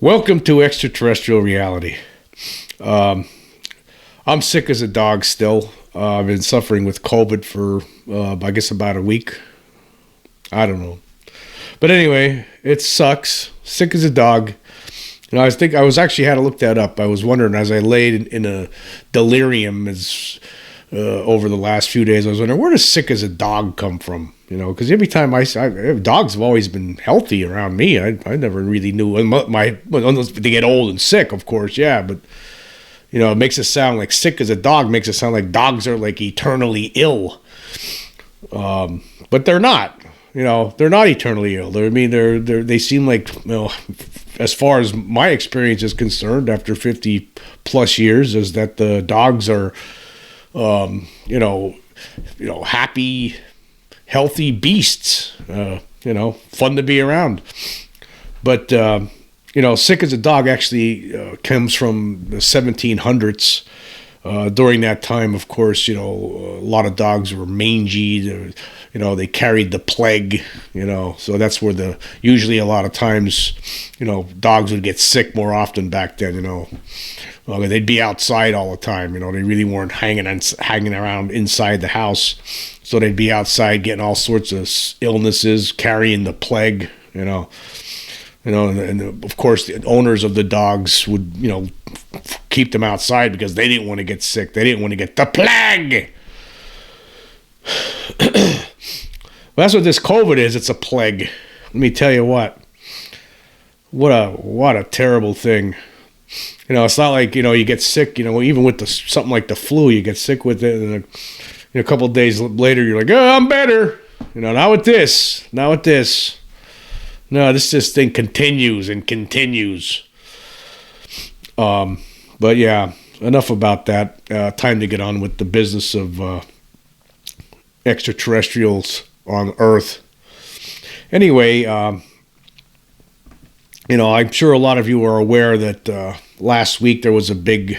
Welcome to Extraterrestrial Reality. I'm sick as a dog still. I've been suffering with COVID for, I guess, about a week. I don't know. But anyway, it sucks. Sick as a dog. I was actually had to look that up. I was wondering as I laid in a delirium over the last few days, I was wondering, where does sick as a dog come from? Because every time dogs have always been healthy around me. I never really knew unless they get old and sick, of course, yeah. But it makes it sound like sick as a dog makes it sound like dogs are like eternally ill. But they're not. They're not eternally ill. They seem like, as far as my experience is concerned, after 50 plus years, is that the dogs are, happy, healthy beasts, fun to be around. But, sick as a dog actually comes from the 1700s. During that time, of course, a lot of dogs were mangy. They carried the plague, so that's where usually a lot of times, dogs would get sick more often back then, they'd be outside all the time, they really weren't hanging around inside the house. So they'd be outside getting all sorts of illnesses, carrying the plague, and of course the owners of the dogs would, keep them outside because they didn't want to get sick. They didn't want to get the plague. Well, that's what this COVID is. It's a plague. Let me tell you what a terrible thing. It's not like, you get sick, even with something like the flu, you get sick with it, and a couple of days later, you're like, oh, I'm better. Not with this. No, this thing continues and continues. But yeah, enough about that. Time to get on with the business of extraterrestrials on Earth. Anyway, I'm sure a lot of you are aware that last week there was a big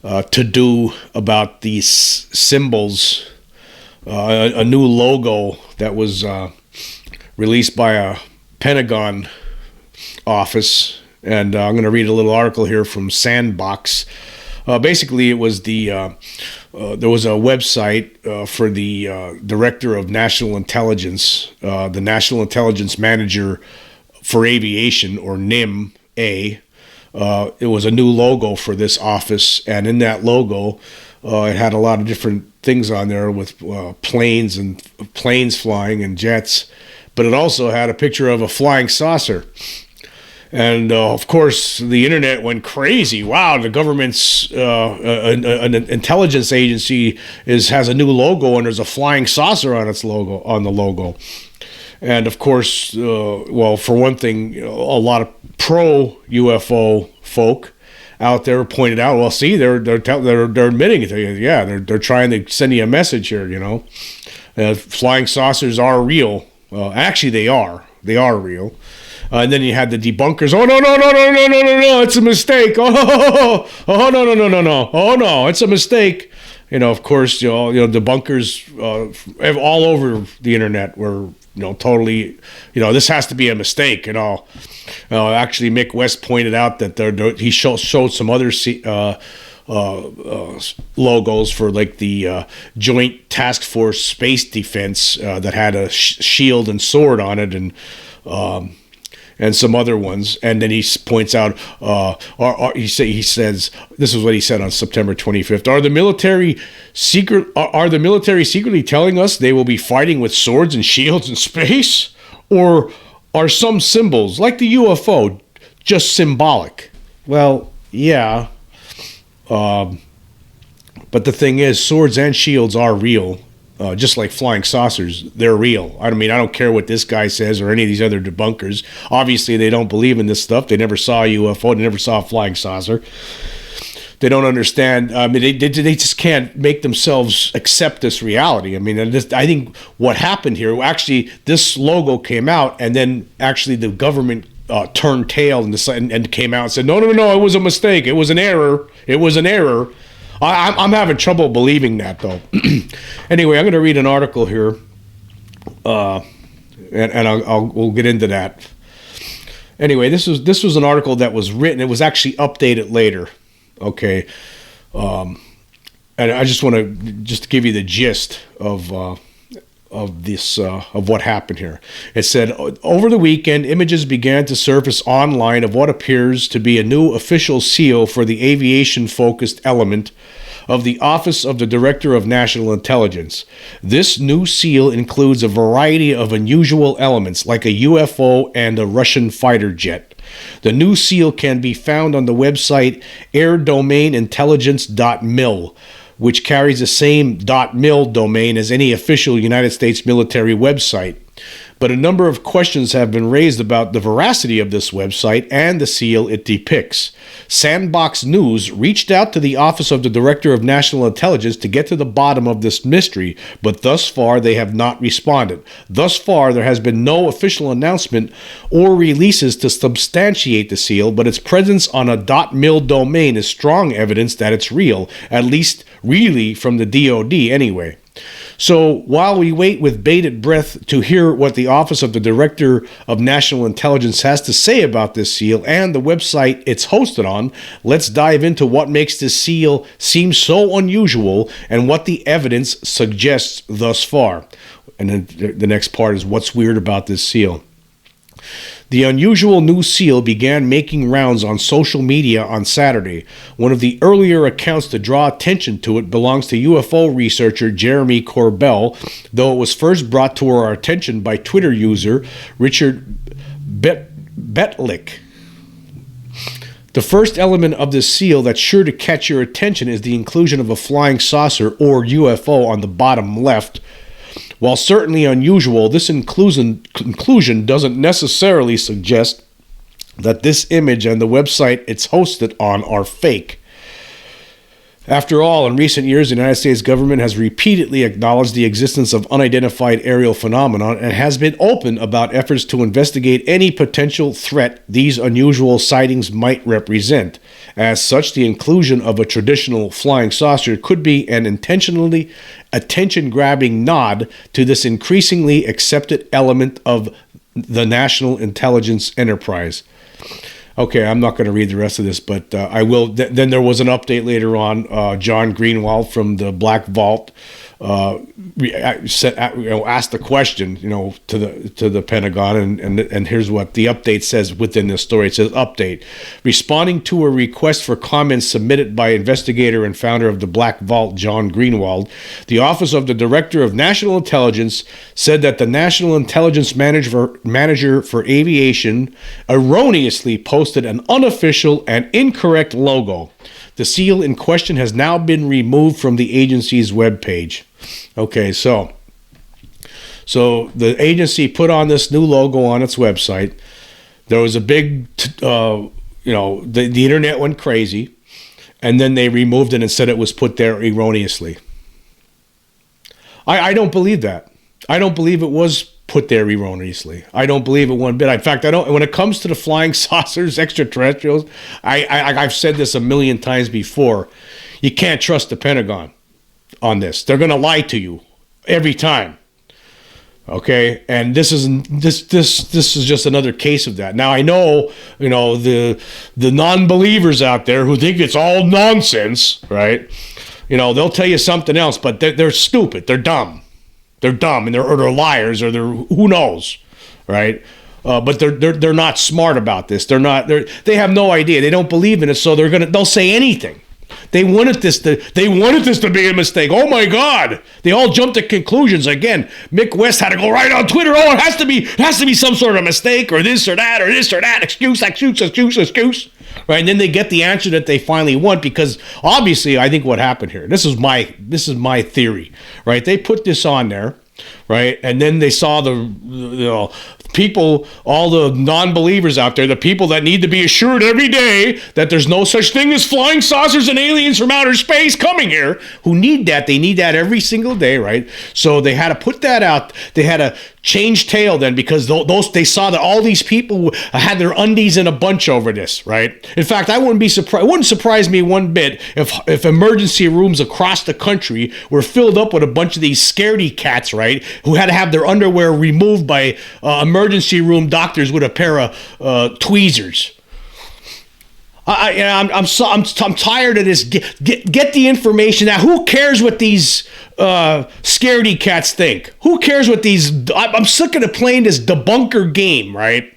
to-do about these symbols, a new logo that was released by a Pentagon office. And I'm going to read a little article here from Sandbox. Basically, it was there was a website for the Director of National Intelligence, the National Intelligence Manager for Aviation, or NIM-A. It was a new logo for this office, and in that logo, it had a lot of different things on there with planes flying and jets, but it also had a picture of a flying saucer. And, of course, the internet went crazy. Wow, the government's an intelligence agency has a new logo, and there's a flying saucer on the logo. And, of course, for one thing, a lot of pro-UFO folk out there pointed out, well, see, they're admitting it to you. Yeah, they're trying to send you a message here, flying saucers are real. Actually, they are. They are real. And then you had the debunkers. Oh, no, it's a mistake. Oh, no. Oh, no, it's a mistake. Of course, debunkers all over the internet were, totally, this has to be a mistake. Actually, Mick West pointed out that he showed some other logos for like the Joint Task Force Space Defense that had a shield and sword on it, and some other ones, and then he points out, he says, this is what he said on September 25th. Are the military secretly telling us they will be fighting with swords and shields in space, or are some symbols like the UFO just symbolic? Well, yeah, but the thing is, swords and shields are real. Just like flying saucers, they're real. I don't care what this guy says or any of these other debunkers. Obviously, they don't believe in this stuff. They never saw a UFO. They never saw a flying saucer. They don't understand. They just can't make themselves accept this reality. I think what happened here, actually, this logo came out, and then actually the government turned tail and came out and said, no, it was a mistake. It was an error. I'm having trouble believing that, though. Anyway, I'm going to read an article here, and we'll get into that. Anyway, this was an article that was written. It was actually updated later. Okay. And I just want to give you the gist of what happened here. It said, over the weekend, images began to surface online of what appears to be a new official seal for the aviation-focused element of the Office of the Director of National Intelligence. This new seal includes a variety of unusual elements, like a UFO and a Russian fighter jet. The new seal can be found on the website airdomainintelligence.mil, which carries the same .mil domain as any official United States military website. But a number of questions have been raised about the veracity of this website and the seal it depicts. Sandbox News reached out to the Office of the Director of National Intelligence to get to the bottom of this mystery, but thus far they have not responded. Thus far there has been no official announcement or releases to substantiate the seal, but its presence on a .mil domain is strong evidence that it's real, at least really from the DoD anyway. So while we wait with bated breath to hear what the Office of the Director of National Intelligence has to say about this seal and the website it's hosted on, let's dive into what makes this seal seem so unusual and what the evidence suggests thus far. And then the next part is what's weird about this seal. The unusual new seal began making rounds on social media on Saturday. One of the earlier accounts to draw attention to it belongs to UFO researcher Jeremy Corbell, though it was first brought to our attention by Twitter user Richard Betlick. The first element of this seal that's sure to catch your attention is the inclusion of a flying saucer or UFO on the bottom left. While certainly unusual, this inclusion doesn't necessarily suggest that this image and the website it's hosted on are fake. After all, in recent years, the United States government has repeatedly acknowledged the existence of unidentified aerial phenomena and has been open about efforts to investigate any potential threat these unusual sightings might represent. As such, the inclusion of a traditional flying saucer could be an intentionally attention-grabbing nod to this increasingly accepted element of the national intelligence enterprise. Okay, I'm not going to read the rest of this, but I will. Then there was an update later on. John Greenwald from the Black Vault asked the question, to the Pentagon, and here's what the update says within this story. It says, update. Responding to a request for comments submitted by investigator and founder of the Black Vault, John Greenwald, the Office of the Director of National Intelligence said that the National Intelligence Manager for Aviation erroneously posted an unofficial and incorrect logo. The seal in question has now been removed from the agency's webpage. Okay, so the agency put on this new logo on its website. There was a big, the internet went crazy, and then they removed it and said it was put there erroneously. I don't believe that. I don't believe it was put there erroneously. I don't believe it one bit. In fact, I don't. When it comes to the flying saucers, extraterrestrials, I've said this a million times before. You can't trust the Pentagon on this. They're going to lie to you every time. Okay, and this is just another case of that. Now I know, the non-believers out there who think it's all nonsense, right? They'll tell you something else, but they're stupid. They're dumb. They're dumb, and they're liars, or they're who knows, right? But they're not smart about this. They have no idea. They don't believe in it, so they'll say anything. They wanted this to be a mistake. Oh my God! They all jumped to conclusions again. Mick West had to go right on Twitter. Oh, it has to be some sort of mistake, or this or that, or this or that. Excuse. Right, and then they get the answer that they finally want, because obviously, I think what happened here. This is my theory, right? They put this on there, right, and then they saw the people, all the non-believers out there, the people that need to be assured every day that there's no such thing as flying saucers and aliens from outer space coming here, who need that. They need that every single day, right? So they had to put that out. They had to changed tail then, because those they saw that all these people had their undies in a bunch over this, right? In fact, I wouldn't be surprised. It wouldn't surprise me one bit if emergency rooms across the country were filled up with a bunch of these scaredy cats, right, who had to have their underwear removed by emergency room doctors with a pair of tweezers. I'm tired of this. Get the information out. Who cares what these scaredy cats think? Who cares what these? I'm sick of playing this debunker game, right?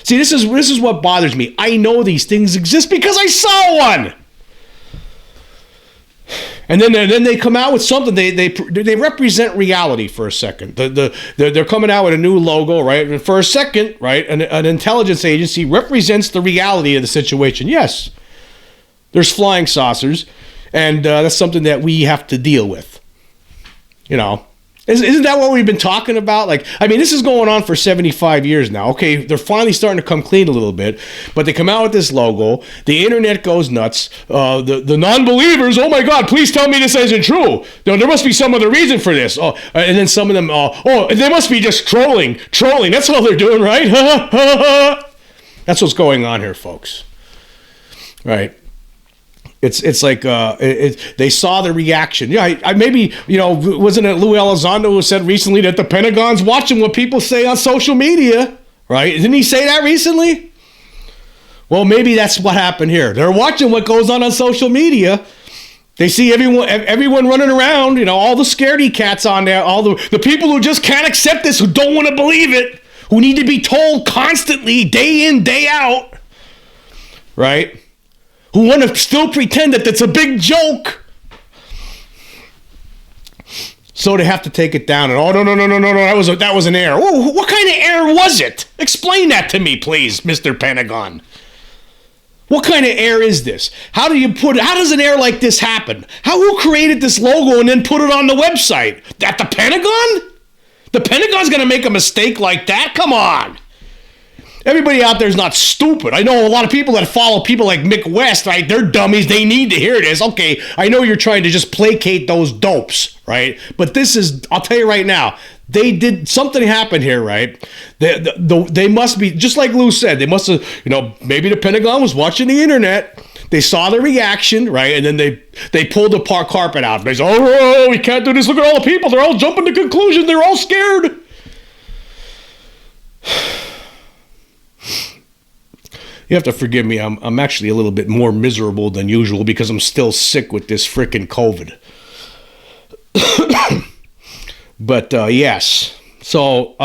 See, this is what bothers me. I know these things exist because I saw one. And then they come out with something. They represent reality for a second. They're coming out with a new logo, right? And for a second, right, an intelligence agency represents the reality of the situation. Yes, there's flying saucers, and that's something that we have to deal with. You know, isn't that what we've been talking about? Like, I mean, this is going on for 75 years now. Okay, they're finally starting to come clean a little bit, but they come out with this logo. The internet goes nuts. The non-believers, oh my God, please tell me this isn't true. No, there must be some other reason for this. Oh, and then some of them, they must be just trolling. That's all they're doing, right? That's what's going on here, folks. Right. It's like they saw the reaction. Yeah, I maybe, wasn't it Lou Elizondo who said recently that the Pentagon's watching what people say on social media, right? Didn't he say that recently? Well, maybe that's what happened here. They're watching what goes on social media. They see everyone running around, all the scaredy cats on there, all the people who just can't accept this, who don't want to believe it, who need to be told constantly, day in, day out, right? Who want to still pretend that it's a big joke. So they have to take it down. And no, that was an error. Oh, what kind of error was it? Explain that to me, please, Mr. Pentagon. What kind of error is this? How does an error like this happen? Who created this logo and then put it on the website? At the Pentagon? The Pentagon's going to make a mistake like that? Come on. Everybody out there is not stupid. I know a lot of people that follow people like Mick West, right? They're dummies. They need to hear this. Okay, I know you're trying to just placate those dopes, right? But this is, I'll tell you right now, something happened here, right? They must be, just like Lou said, they must have, maybe the Pentagon was watching the internet. They saw the reaction, right? And then they pulled the carpet out. They said, oh, we can't do this. Look at all the people. They're all jumping to conclusions. They're all scared. You have to forgive me. I'm actually a little bit more miserable than usual because I'm still sick with this frickin' COVID. But yes. So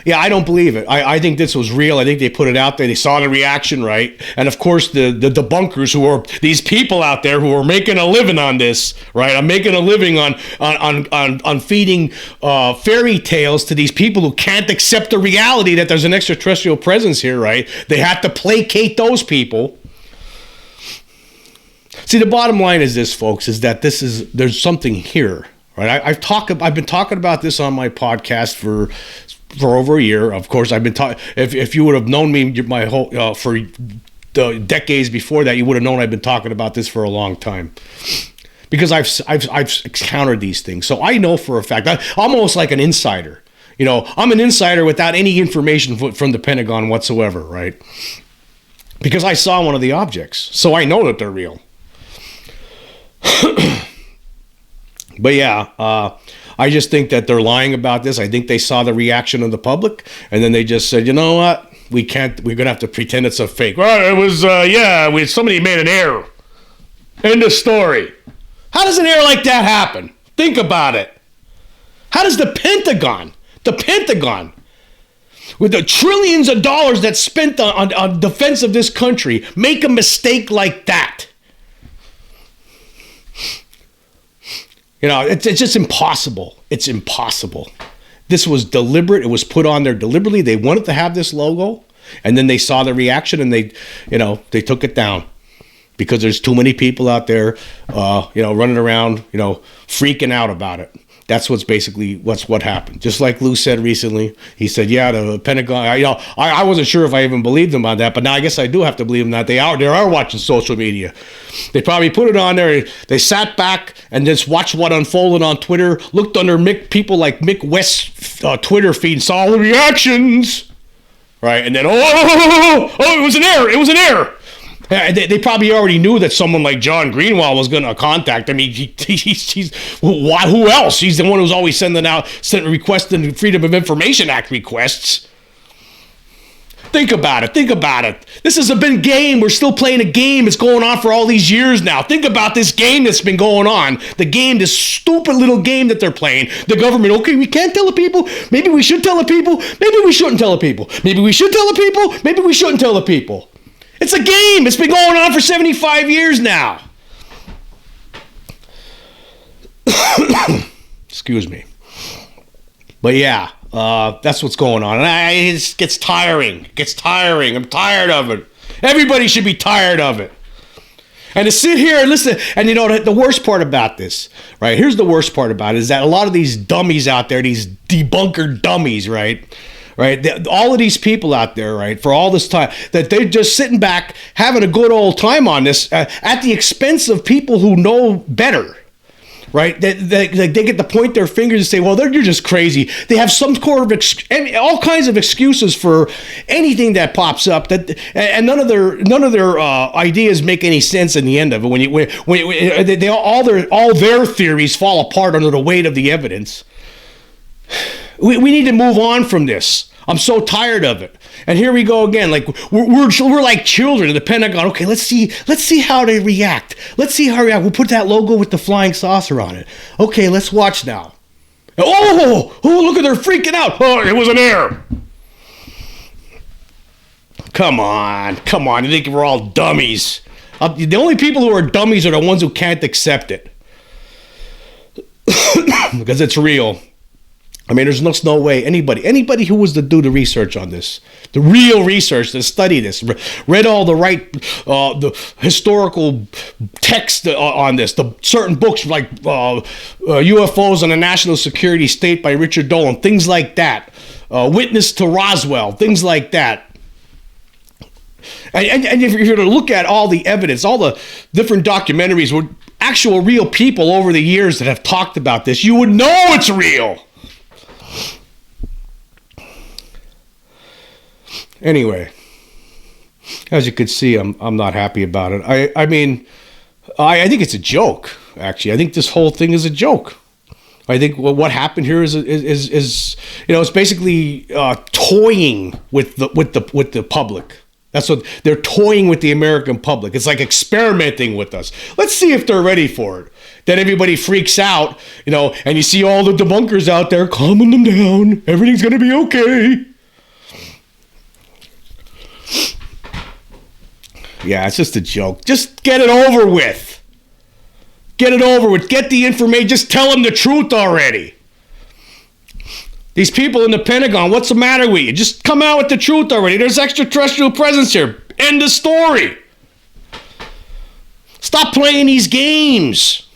yeah, I don't believe it. I think this was real. I think they put it out there. They saw the reaction, right? And of course, the debunkers, who are these people out there who are making a living on this, right? I'm making a living on feeding fairy tales to these people who can't accept the reality that there's an extraterrestrial presence here, right? They have to placate those people. See, the bottom line is this, folks, is that there's something here, right? I've been talking about this on my podcast for over a year. Of course, I've been talking. If you would have known me my whole for the decades before that, you would have known I've been talking about this for a long time, because I've encountered these things. So I know for a fact. I'm almost like an insider. I'm an insider without any information from the Pentagon whatsoever, right? Because I saw one of the objects, so I know that they're real. But yeah. I just think that they're lying about this. I think they saw the reaction of the public, and then they just said, you know what? We're going to have to pretend it's a fake. Well, it was, somebody made an error. End of story. How does an error like that happen? Think about it. How does the Pentagon, with the trillions of dollars that's spent on defense of this country, make a mistake like that? It's just impossible. It's impossible. This was deliberate. It was put on there deliberately. They wanted to have this logo, and then they saw the reaction, and they took it down because there's too many people out there, running around, freaking out about it. That's what happened. Just like Lou said recently, he said, "Yeah, the Pentagon." I wasn't sure if I even believed him on that, but now I guess I do have to believe him that they are watching social media. They probably put it on there. They sat back and just watched what unfolded on Twitter. Looked under people like Mick West's Twitter feed and saw all the reactions, right? And then it was an error. It was an error. They probably already knew that someone like John Greenwald was going to contact them. He's who else? He's the one who's always sending requesting Freedom of Information Act requests. Think about it. This has been a game. We're still playing a game. It's going on for all these years now. Think about this game that's been going on. This stupid little game that they're playing. The government, okay, we can't tell the people. Maybe we should tell the people. Maybe we shouldn't tell the people. Maybe we should tell the people. Maybe we shouldn't tell the people. It's a game. It's been going on for 75 years now. Excuse me. But yeah, that's what's going on. And it gets tiring. I'm tired of it. Everybody should be tired of it. And to sit here and listen, and the worst part about this, right? Here's the worst part about it, is that a lot of these dummies out there, these debunker dummies, right? All of these people out there, right, for all this time, that they're just sitting back having a good old time on this at the expense of people who know better, right? They get to point their fingers and say, well, you're just crazy. They have some sort of all kinds of excuses for anything that pops up, and none of their ideas make any sense in the end of it. All their theories fall apart under the weight of the evidence. We need to move on from this. I'm so tired of it. And here we go again. Like we're like children in the Pentagon. Okay, let's see how they react. Let's see how they react. We'll put that logo with the flying saucer on it. Okay, let's watch now. Oh, look at they're freaking out. Oh, it was an error. Come on. You think we're all dummies? The only people who are dummies are the ones who can't accept it. Because it's real. I mean, there's no way anybody who was to do the research on this, the real research, to study this, read all the historical text on this, the certain books like UFOs and the National Security State by Richard Dolan, things like that, Witness to Roswell, things like that. And if you're to look at all the evidence, all the different documentaries with actual real people over the years that have talked about this, you would know it's real. Anyway, as you could see, I'm not happy about it. I mean, I think it's a joke. Actually, I think this whole thing is a joke. I think what happened here is it's basically toying with the public. That's what they're toying with, the American public. It's like experimenting with us. Let's see if they're ready for it. Then everybody freaks out, and you see all the debunkers out there calming them down. Everything's going to be okay. Yeah, it's just a joke. Just get it over with. Get the information. Just tell them the truth already. These people in the Pentagon, what's the matter with you? Just come out with the truth already. There's extraterrestrial presence here. End of story. Stop playing these games.